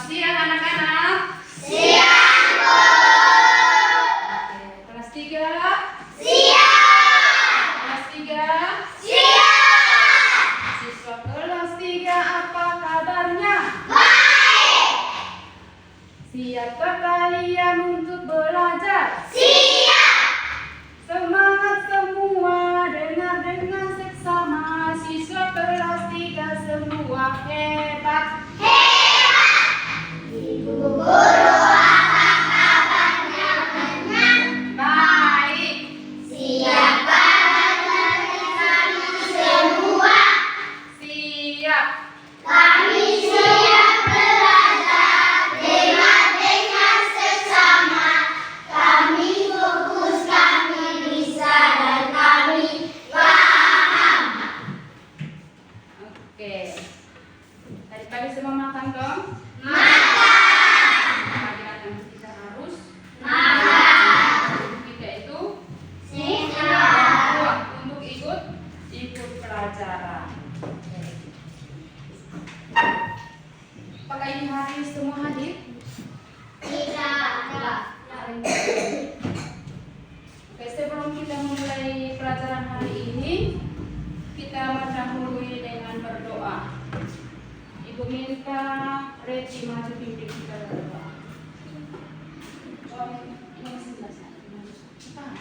siang anak-anak. Siang, Bu. Oke, kelas 3. Siang. Kelas 3. Siang. Siswa kelas 3 apa kabarnya? Baik. Siapkah kalian untuk belajar? Siap. Semangat semua, dengar dengan seksama. Siswa kelas 3 semua hebat. Hebat. Ibu guru apa kabarnya benar? Baik. Siapa kami semua? Siap. Kami siap belajar dengan seksama. Kami fokus, kami bisa, dan kami paham. Oke. Tadi pagi semua makan dong? Makan. Pagi kita harus Makan. kita itu Siap. kuat untuk ikut pelajaran. Apakah ini hari semua hadir? Tidak. Oke, sebelum kita memulai pelajaran hari ini, kita mendahului dengan berdoa. Ibu minta Reti maju pimpin kita berdoa. Oh, ini sebelah sana. Cepat.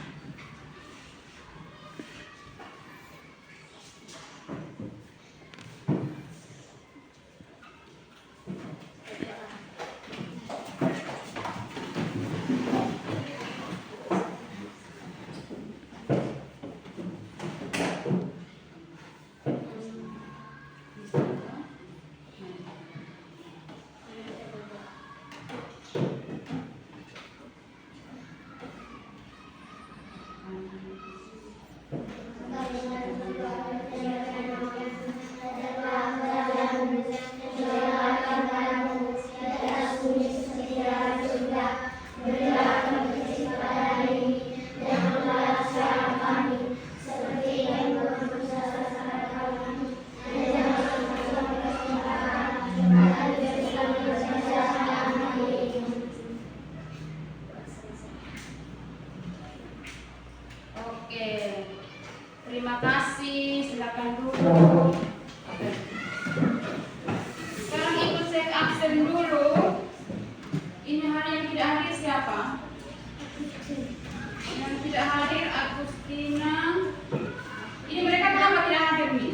Oke, terima kasih. Silakan dulu. Sekarang ikut saya absen dulu. Ini hari yang tidak hadir siapa? Yang tidak hadir Agustina. Ini mereka kenapa tidak hadir nih?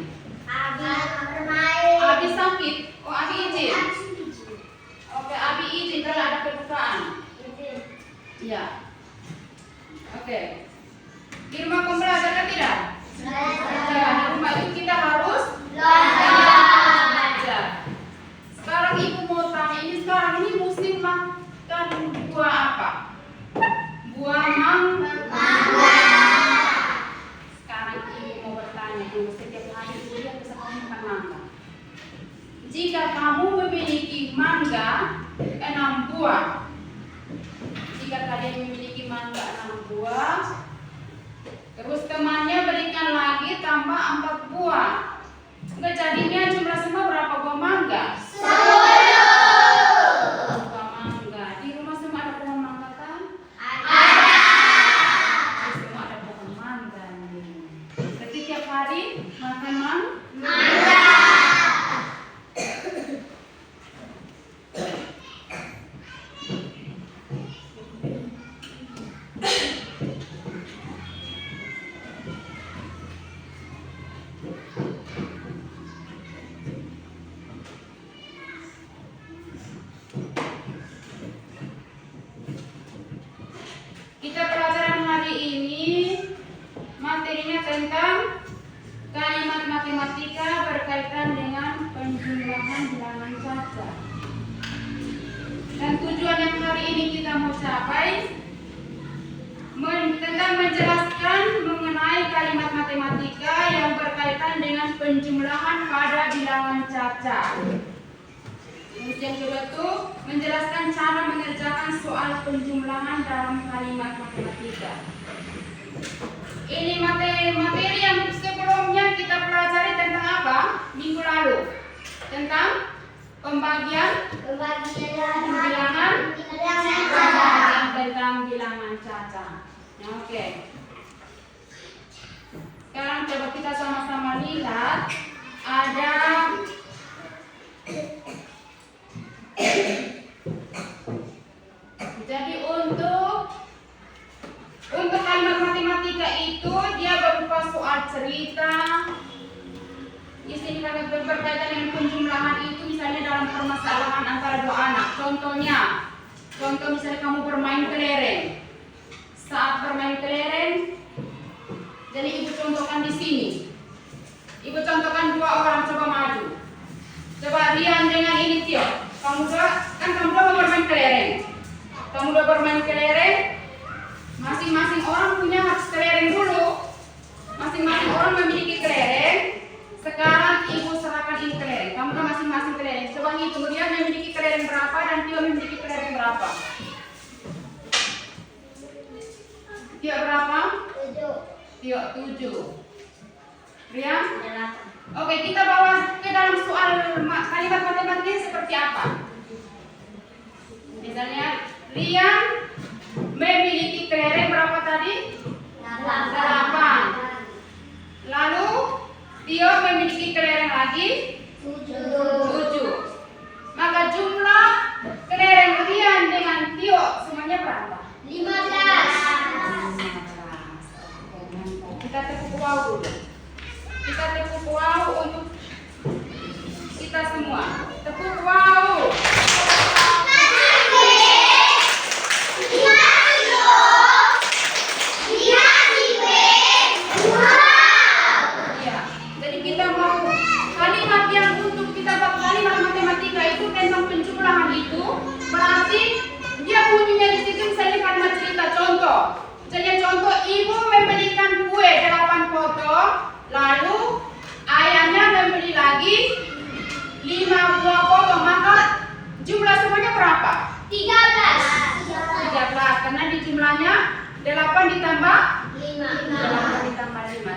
Abi sakit. Oh, Abi izin. Oke, Abi izin kalau ada kedukaan. Iya. Oke. Di rumah kamu belajar kan tidak? Ya, di rumah itu kita harus belajar. Sekarang ibu mau tanya, ini sekarang ini musim makan buah apa? Buah mangga. Sekarang ibu mau bertanya dulu, setiap hari kuliah bisa kamu makan mangga. Jika kamu memiliki mangga 6 buah, jika kalian memiliki mangga 6 buah, terus temannya berikan lagi tambah 4 buah. Enggak, jadinya jumlah semua berapa buah mangga? 10. Buah mangga. Di rumah semua ada pohon mangga kan? Ada. Di semua ada pohon mangga nih. Setiap hari makan mangga. Kita pelajaran hari ini materinya tentang kalimat matematika berkaitan dengan penjumlahan bilangan cacat. Dan tujuan yang hari ini kita mau capai tentang menjelaskan mengenai kalimat matematika yang berkaitan dengan penjumlahan pada bilangan cacat. Kemudian kedua itu menjelaskan cara mengerjakan soal penjumlahan dalam kalimat matematika. Ini materi yang sebelumnya kita pelajari tentang apa? Minggu lalu. Tentang Pembagian bilangan tentang bilangan caca. Oke. Sekarang coba kita sama-sama lihat ada jadi untuk kalimat matematika itu dia berupa soal cerita. Di sini kalian berkaitan dengan penjumlahan itu misalnya dalam permasalahan antara dua anak. Contoh misalnya kamu bermain kelereng. Saat bermain kelereng, jadi ibu contohkan di sini. Ibu contohkan dua orang coba maju. Coba Rian dengan ini Tio. Kamu dua bermain kelereng. Kamu dua bermain kelereng. Masing-masing orang punya hak kelereng dulu. Masing-masing orang memiliki kelereng. Sekarang ibu serahkan ini kelereng. Kamu kan masing-masing kelereng. Coba hitung Rian memiliki kelereng berapa dan Tio memiliki kelereng berapa? Tio berapa? 7. Tio 7. Rian? 8. Oke, kita bawa ke dalam soal kalimat matematika seperti apa? Misalnya Rian memiliki kelereng berapa tadi? 8. Lalu Tio memiliki kelereng lagi 7. Maka jumlah kelereng Rian dengan Tio semuanya berapa? 15. Kita tepuk wow dulu. Kita tepuk wow untuk kita semua. Tepuk wow. Kita mau kalimat yang untuk kita buat kalimat matematika itu tentang penjumlahan itu berarti dia bunyinya di situ misalnya kalimat cerita contoh. Misalnya contoh ibu membelikan kue 8 potong, lalu ayahnya membeli lagi 5 buah potong, maka jumlah semuanya berapa? 13 karena di jumlahnya 8 ditambah 5.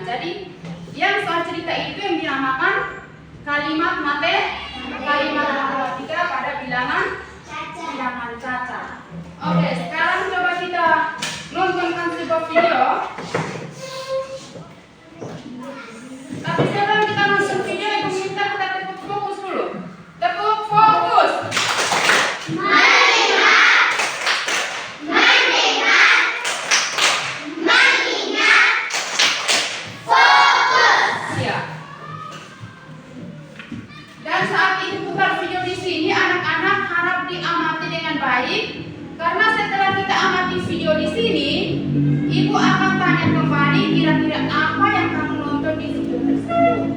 Jadi yang soal cerita itu yang dinamakan kalimat matematika pada bilangan caca. Oke, sekarang coba kita nontonkan sebuah video. Tapi sebelum kita nonton video, ibu minta kita tepuk fokus dulu. Tepuk fokus. Dan saat ibu putar video di sini, anak-anak harap diamati dengan baik, karena setelah kita amati video di sini, ibu akan tanya kembali kira-kira apa yang kamu nonton di video tersebut.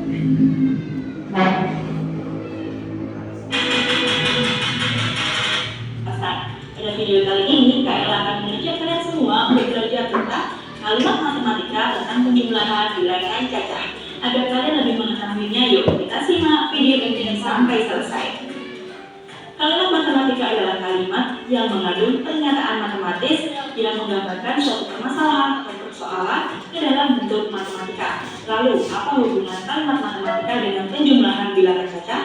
Pada video kali ini, KL akan mengajak kalian semua untuk belajar tentang kalimat matematika tentang penjumlahan bilangan caca. Agar kalian lebih mengetahuinya, yuk kita simak video ini sampai selesai. Kalimat matematika adalah kalimat yang mengandung pernyataan matematis yang menggambarkan suatu permasalahan atau persoalan ke dalam bentuk matematika. Lalu, apa hubungan kalimat matematika dengan penjumlahan bilangan caca?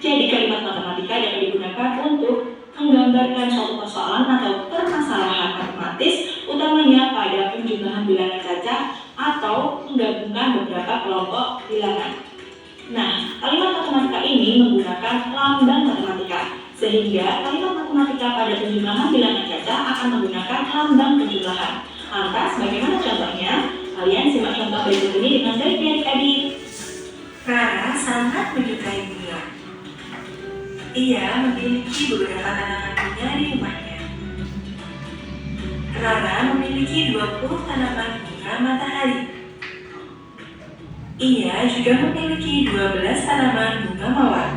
Jadi, kalimat matematika yang digunakan untuk menggambarkan suatu persoalan atau permasalahan matematis, utamanya pada penjumlahan bilangan caca atau menggabungkan beberapa kelompok bilangan. Nah, kalimat matematika ini menggunakan lambang matematika, sehingga kalimat matematika pada penjumlahan bilangan caca akan menggunakan lambang penjumlahan. Lantas, bagaimana contohnya? Kalian simak contoh berikut ini dengan baik ya adik-adik. Rara sangat menyukai bunga. Ia memiliki beberapa tanaman bunga di rumahnya. Rara memiliki 20 tanaman bunga matahari. Ia juga memiliki 12 tanaman bunga mawar.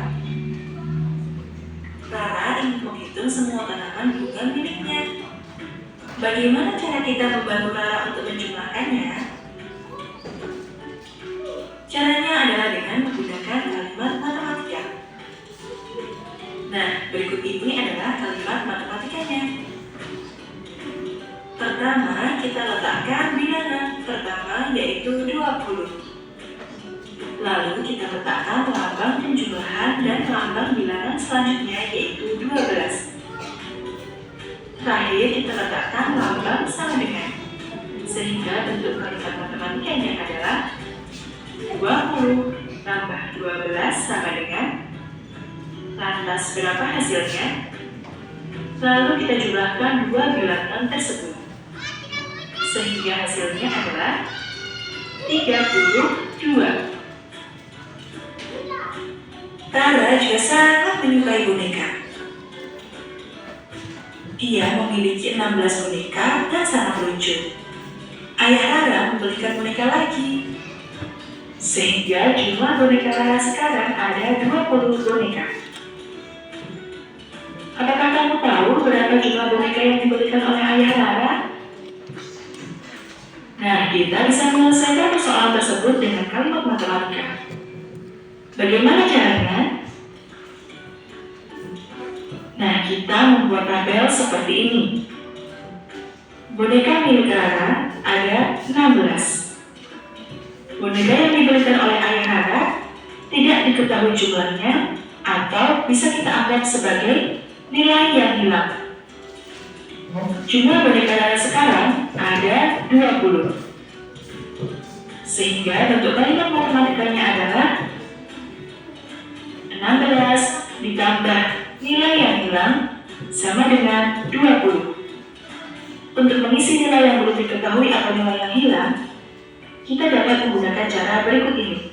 Rara ingin menghitung semua tanaman bunga miliknya. Bagaimana cara kita membantu Rara untuk menjumlahkannya? Caranya adalah dengan menggunakan kalimat matematika. Nah, berikut ini adalah kalimat matematikanya. Pertama, kita letakkan bilangan pertama yaitu 20. Lalu kita letakkan lambang penjumlahan dan lambang bilangan selanjutnya yaitu 12. Terakhir kita letakkan lambang sama dengan, sehingga bentuk kalimat matematikanya adalah 20 tambah 12 sama dengan, lantas berapa hasilnya? Lalu kita jumlahkan dua bilangan tersebut, sehingga hasilnya adalah 32. Rara juga sangat menyukai boneka. Ia memiliki 16 boneka dan sangat lucu. Ayah Rara membelikan boneka lagi, sehingga jumlah boneka Rara sekarang ada 20 boneka. Apakah kamu tahu berapa jumlah boneka yang dibelikan oleh ayah Rara? Nah, kita bisa menyelesaikan persoalan tersebut dengan kalimat matematika. Bagaimana caranya? Nah, kita membuat tabel seperti ini. Boneka milik Rara ada 16. Boneka yang dibelikan oleh ayah Rara tidak diketahui jumlahnya atau bisa kita anggap sebagai nilai yang hilang. Jumlah boneka Rara sekarang ada 20. Sehingga bentuk kalimat matematikanya adalah 16 ditambah nilai yang hilang sama dengan 20. Untuk mengisi nilai yang belum diketahui atau nilai yang hilang, kita dapat menggunakan cara berikut ini.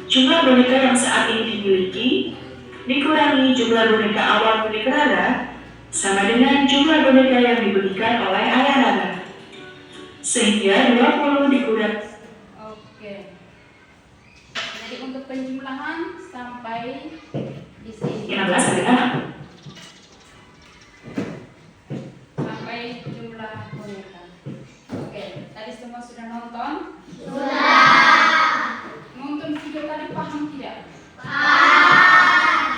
Jumlah boneka yang saat ini dimiliki dikurangi jumlah boneka awal milik Rara sama dengan jumlah boneka yang dibelikan oleh ayah Rara. Sehingga 20 dikurangi. Oke. Jadi untuk penjumlahan sampai di sini. 16 adalah Sampai jumlah boneka. Oke, tadi semua sudah nonton? Nonton video tadi paham tidak?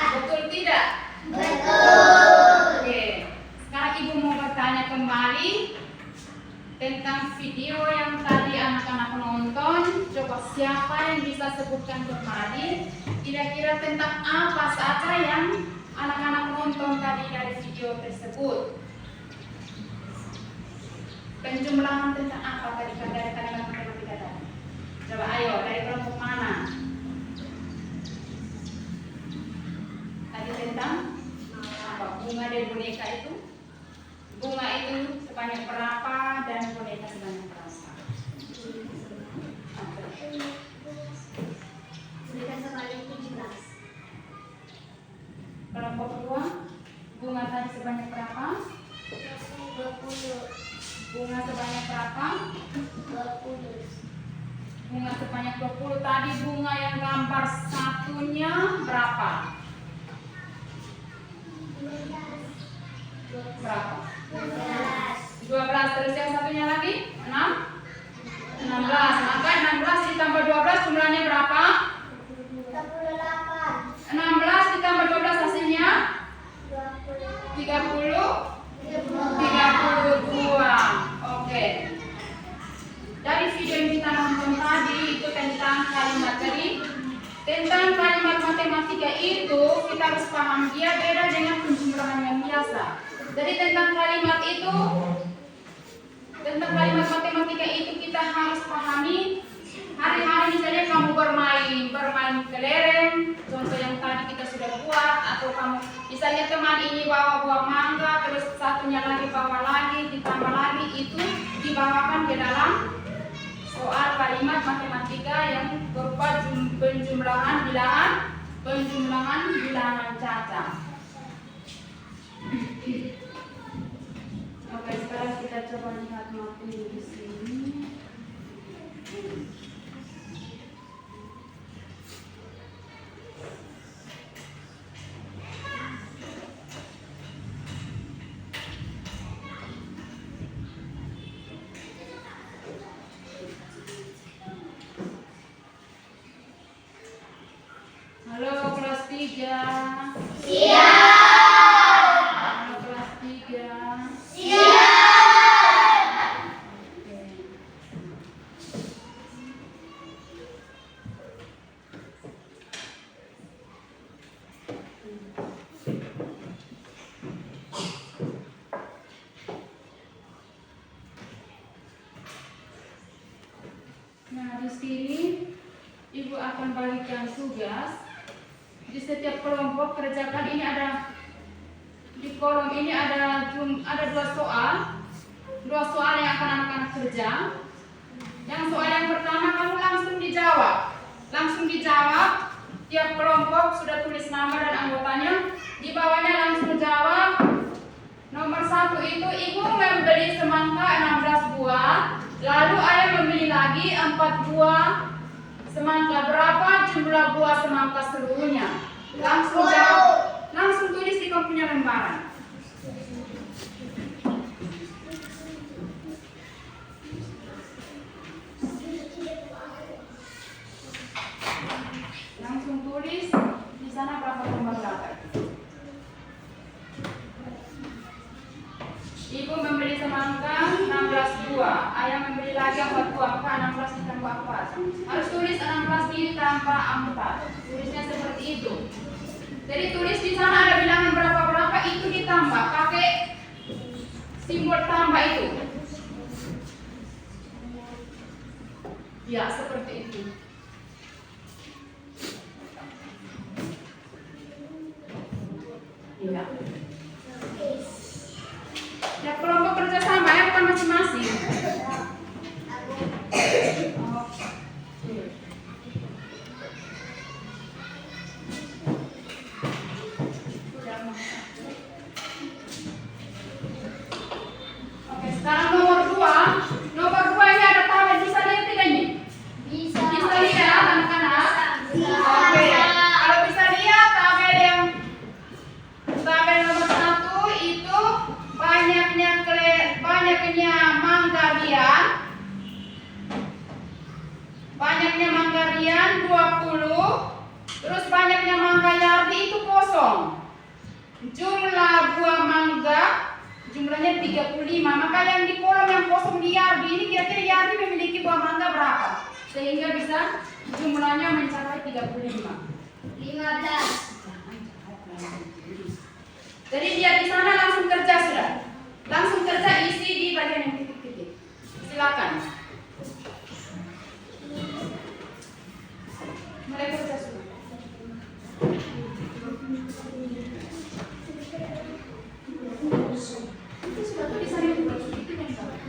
Betul tidak? Oke. Sekarang Ibu mau bertanya kembali tentang video yang tadi anak-anak nonton. Coba siapa yang bisa sebutkan kembali kira-kira tentang apa saja yang anak-anak nonton tadi dari video tersebut? Penjumlahan tentang apa tadi dari kalimat matematika tadi? Coba ayo, dari kelompok mana? Tadi tentang apa? Bunga dan boneka itu? Bunga itu sebanyak berapa dan boneka sebanyak berapa? Berikan sebanyak 17. Kelompok kedua, bunga tadi sebanyak berapa? 20. Bunga sebanyak berapa? 20. Bunga sebanyak 20. Tadi bunga yang gambar satunya berapa? Berapa? 12. Terus yang satunya lagi? 6? 16. Maka 16 ditambah 12 jumlahnya berapa? 38. 16 ditambah 12 hasilnya 32. Oke. Dari video yang kita nonton tadi itu tentang kalimat tadi. Tentang kalimat matematika itu kita harus paham dia beda dengan penjumlahan yang biasa. Jadi tentang kalimat matematika itu kita harus pahami. Hari-hari misalnya kamu bermain kelereng, contoh yang tadi kita sudah buat, atau kamu misalnya teman ini bawa buah mangga, terus satunya lagi bawa lagi, ditambah lagi, itu dibawakan ke dalam soal kalimat matematika yang berupa penjumlahan bilangan cacat. Oke, sekarang kita coba lihat materi di sini. Halo kelas 3. Halo kelas 3. pembagian tugas. Di setiap kelompok kerjakan ini ada di kolom ini ada dua soal yang akan anak-anak kerja. Yang soal yang pertama kamu langsung dijawab. Tiap kelompok sudah tulis nama dan anggotanya. Di bawahnya langsung jawab. Nomor 1 itu ibu membeli semangka 16 buah. Lalu ayah membeli lagi 4 buah semangka. Berapa jumlah buah semangka seluruhnya? Langsung jawab. Langsung tulis di kamu punya lembaran. Langsung tulis di sana berapa lembar data. Ibu membeli semangka 16 buah, ayah membeli lagi 4 buah, maka 16 ditambah 4. Harus tulis 16 ditambah 4. Tulisnya seperti itu. Jadi tulis di sana ada bilangan berapa-berapa, itu ditambah pakai simbol tambah itu. Ya, seperti itu. Iya. Ya, kelompok kerja sama ya, bukan masing-masing. Oke, sekarang nomor 2. Nomor 2 ini ada tabel, bisa lihat tidak ini? Bisa. Bisa lihat anak-anak? Oke. Kalau bisa lihat tabel nomor 1 itu banyaknya mangga rian 20. Terus banyaknya mangga yardi itu kosong. Jumlah buah mangga jumlahnya 35. Maka yang di kolom yang kosong di yardi ini kira-kira yardi memiliki buah mangga berapa? Sehingga bisa jumlahnya mencapai 35. 15. Jadi dia di sana langsung kerja sudah. Langsung kerja isi di bagian yang titik-titik. Silakan. Mulai kerja sudah. Itu sudah tulisan itu yang salah.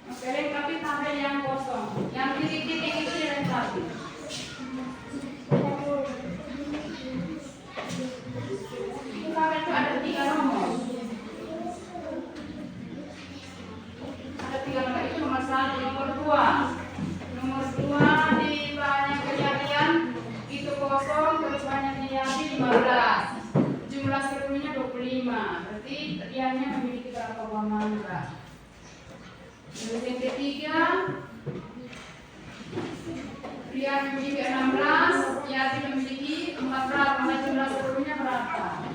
Oke, lengkapi tabel yang kosong. Yang titik-titik itu dilengkapi. Di tabel itu ada 3 nomor. Ada 3 nomor itu nomor 1, nomor 2. Nomor 2 di banyak kejadian itu kosong, terus banyak kejadian 15. Jumlah seluruhnya 25. Berarti riannya memiliki berapa buah mangga? Terus yang ketiga, Rian memiliki 16, Yati memiliki 4 berapa? Maka jumlah seluruhnya berapa?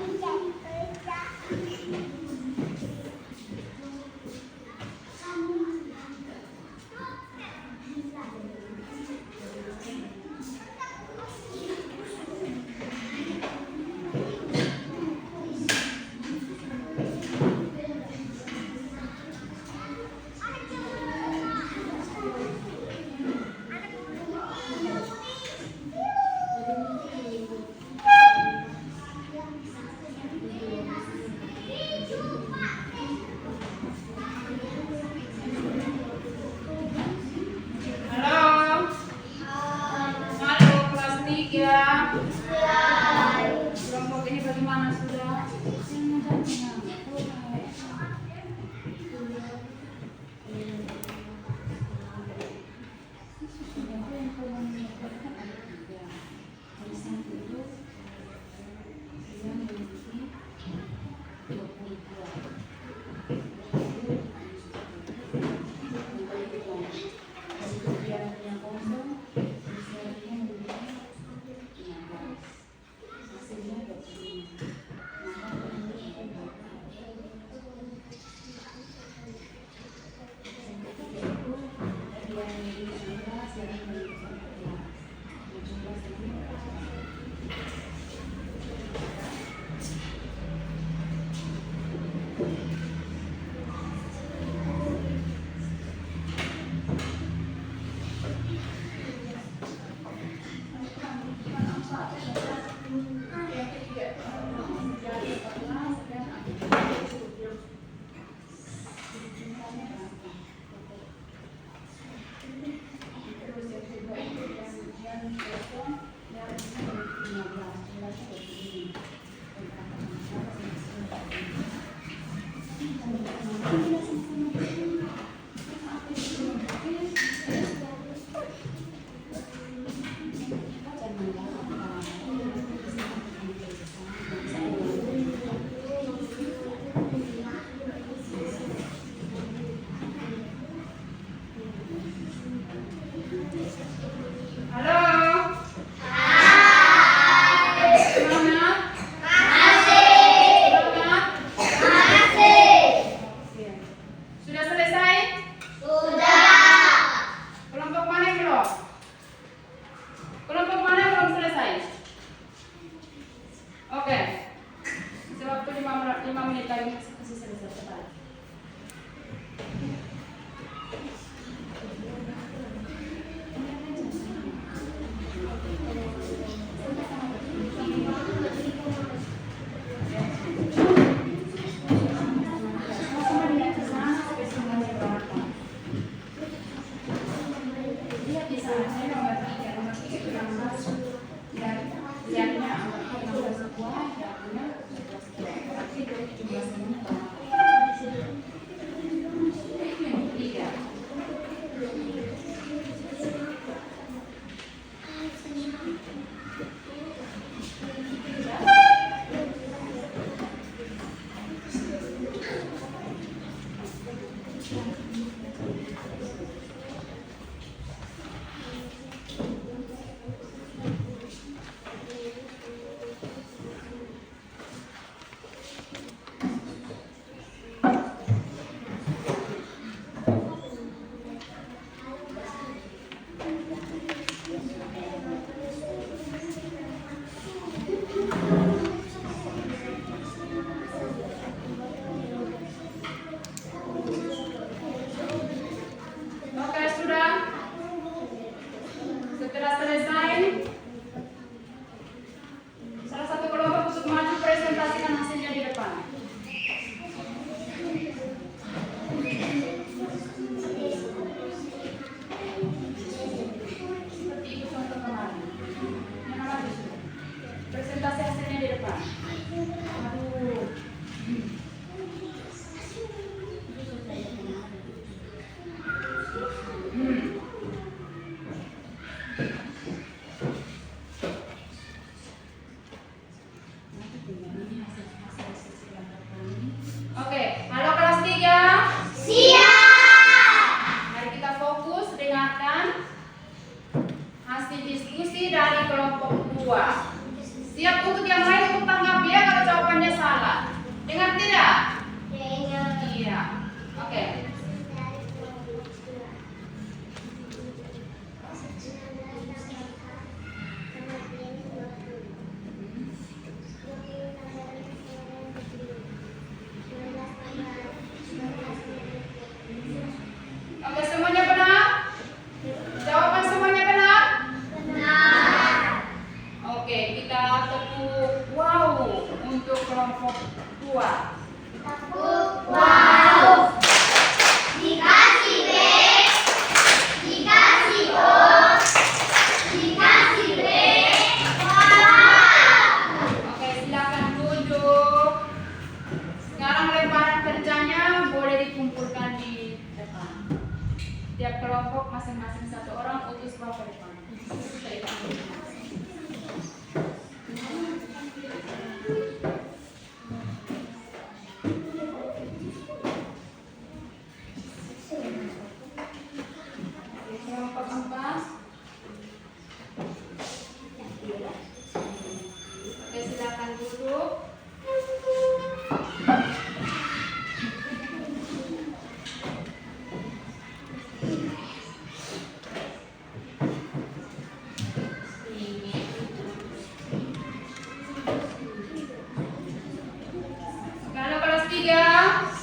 kami kasih selesai cepat. Setelah selesai, salah satu kelompok untuk maju presentasikan hasilnya di depan. Seperti itu contoh kemarin. Yang lagi presentasi hasilnya di depan. Aduh. Oke, halo kelas 3. Siap. Mari kita fokus dengarkan hasil diskusi dari kelompok 2. Siap untuk yang lain untuk tanggapi ya kalau jawabannya salah. Dengar tidak? Iya. Oke. Oke, semuanya benar? Jawaban semuanya benar? Benar. Oke, kita tepuk wow untuk kelompok 2. Tepuk wow. Dikasih B, dikasih O, dikasih B. Wow. Oke, silakan duduk. Sekarang lemparan kerjanya boleh dikumpulkan di depan. Tiap kelompok masing-masing satu orang utus bawa ke depan. Kelompok 4. Oke, silakan duduk. Kalau kelas 3.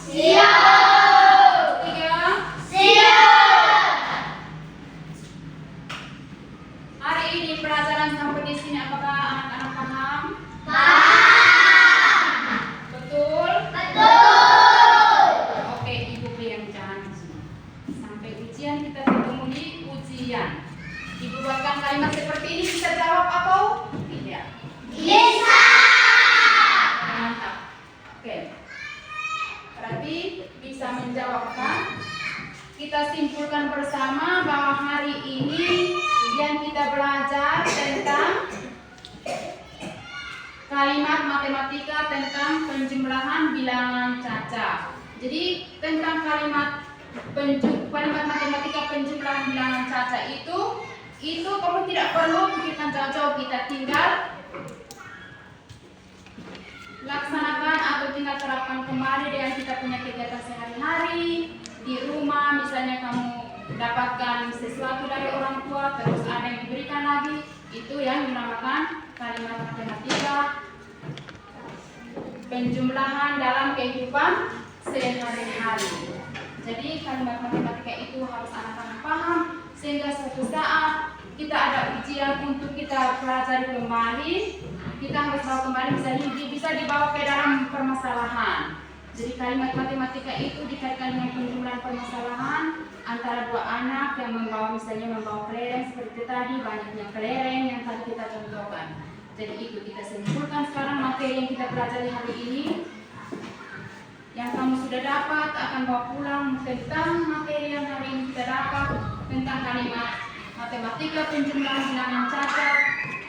Siap. 3. Siap. Hari ini pelajaran sampai di sini apakah anak-anak paham? Paham. Betul? Betul. Oke, Ibu yang jangan sampai ujian kita ketemu di ujian. Ibu buatkan kalimat seperti ini, bisa jawab atau tidak? Bisa. Mantap. Oke. Berarti bisa menjawab kan? Kita simpulkan bersama bahwa hari ini yang kita belajar tentang kalimat matematika tentang penjumlahan bilangan caca. Jadi tentang kalimat matematika penjumlahan bilangan caca itu kamu tidak perlu pikirkan jauh-jauh, kita tinggal laksanakan atau tinggal terapkan kembali dengan kita punya kegiatan sehari-hari di rumah. Misalnya kamu dapatkan sesuatu dari orang tua terus ada yang diberikan lagi, itu yang dinamakan kalimat matematika penjumlahan dalam kehidupan sehari-hari. Jadi kalimat matematika itu harus anak-anak paham sehingga suatu saat kita ada ujian untuk kita pelajari kembali, kita harus bawa kembali misalnya bisa dibawa ke dalam permasalahan. Jadi kalimat matematika itu dikaitkan dengan penjumlahan permasalahan antara dua anak yang membawa kelereng seperti tadi, banyaknya kelereng yang tadi kita contohkan. Jadi itu kita simpulkan sekarang materi yang kita pelajari hari ini. Yang kamu sudah dapat akan bawa pulang tentang materi yang hari ini kita dapat tentang kalimat matematika penjumlahan bilangan cacat.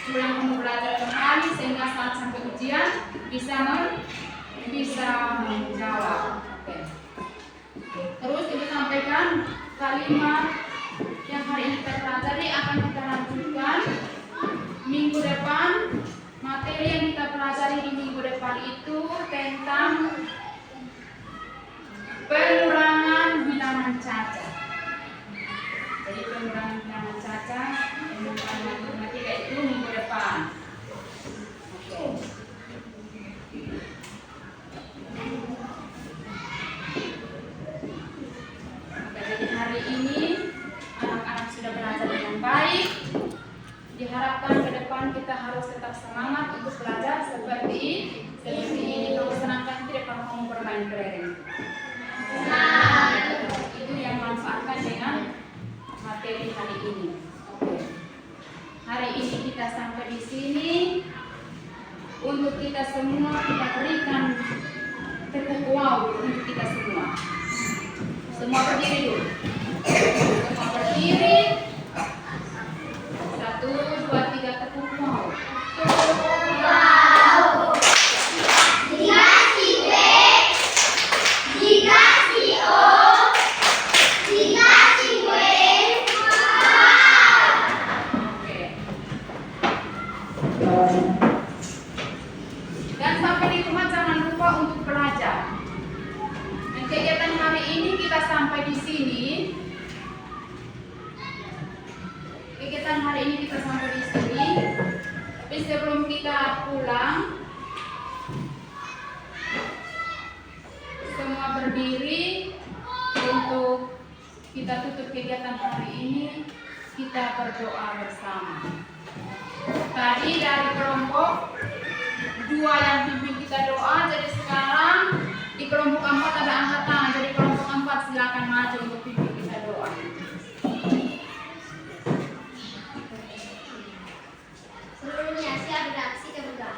Pulang kamu belajar kembali sehingga saat sampai ujian bisa menjawab. Oke. Terus kita sampaikan kalimat yang hari ini kita pelajari akan kita lanjutkan minggu depan. Materi yang kita pelajari di minggu depan itu tentang pengurangan bilangan cacat. Jadi pengurangan bilangan cacat pengurangan matematika itu minggu depan. Oke. Jadi hari ini anak-anak sudah belajar dengan baik. Diharapkan ke depan kita harus tetap semangat untuk belajar seperti ini. Kalau senangkan tidak kalau kamu bermain kelereng. Itu yang manfaatkan dengan materi hari ini. Oke. Hari ini kita sampai di sini. Untuk kita semua kita berikan tepuk wow untuk kita semua. Semua berdiri dulu. Semua berdiri. 1, 2, 3 tepuk wow. Wow. Dikasih B, dikasih O, dikasih W. Oke. Dan sampai di rumah jangan lupa untuk belajar. Dan kegiatan hari ini kita sampai di sini. Kegiatan hari ini kita sampai di sini. Tapi sebelum kita pulang, semua berdiri untuk kita tutup kegiatan hari ini. Kita berdoa bersama. Tadi dari kelompok 2 yang pimpin kita doa, jadi sekarang di kelompok 4 ada angkat tangan. Jadi kelompok 4 silakan maju untuk pimpin kita doa. Seluruhnya siap beraksi ke berdoa.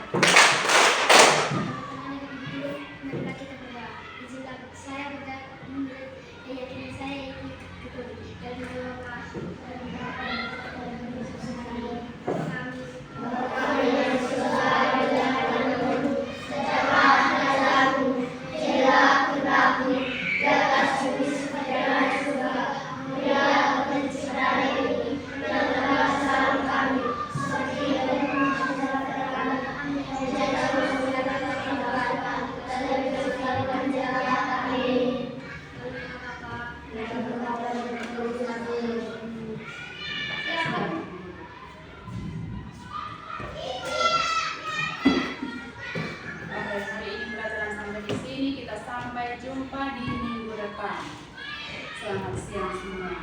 Marilah kita berdoa. Izinkan saya berdoa menurut keyakinan saya itu betul. Dan berdoa Sampai jumpa di minggu depan. Selamat siang semua.